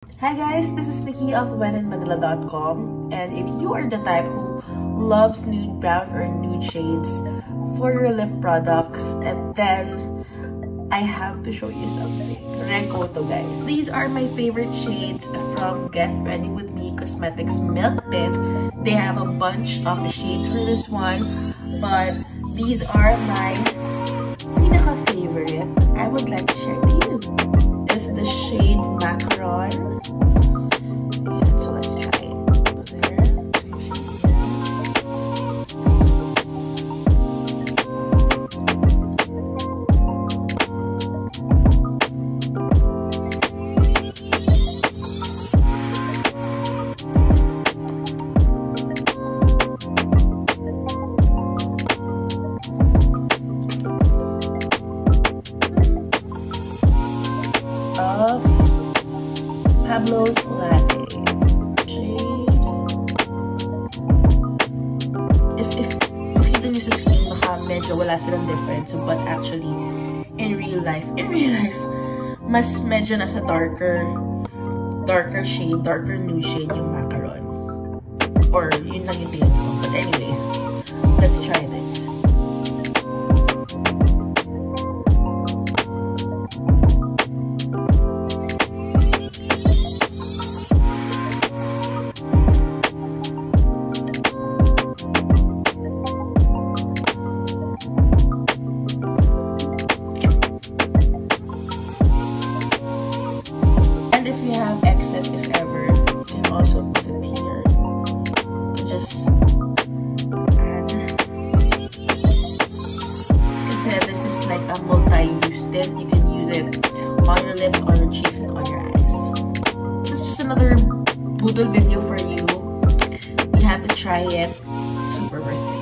Hi guys, this is Nikki of WhenInManila.com, and if you are the type who loves nude brown or nude shades for your lip products, and then I have to show you something. Rekoto guys. These are my favorite shades from Get Ready With Me Cosmetics Milk Tint. They have a bunch of shades for this one, but these are my pinaka-favorite. I would like to share to you. This is the shade Macaron. And so let's try it. There. Of Pablo's Latte shade. If makita nyo sa screen, baka medyo wala silang difference, but actually in real life, mas medyo nasa darker shade, darker nude shade yung Macaron, or yun lang yung tingin ko. But anyway, let's try this. And if you have excess, if ever, you can also put it here to just add. Kasi this is like a multi-use tint. You can use it on your lips, on your cheeks, and on your eyes. This is just another boodle video for you. You have to try it. Super worth it.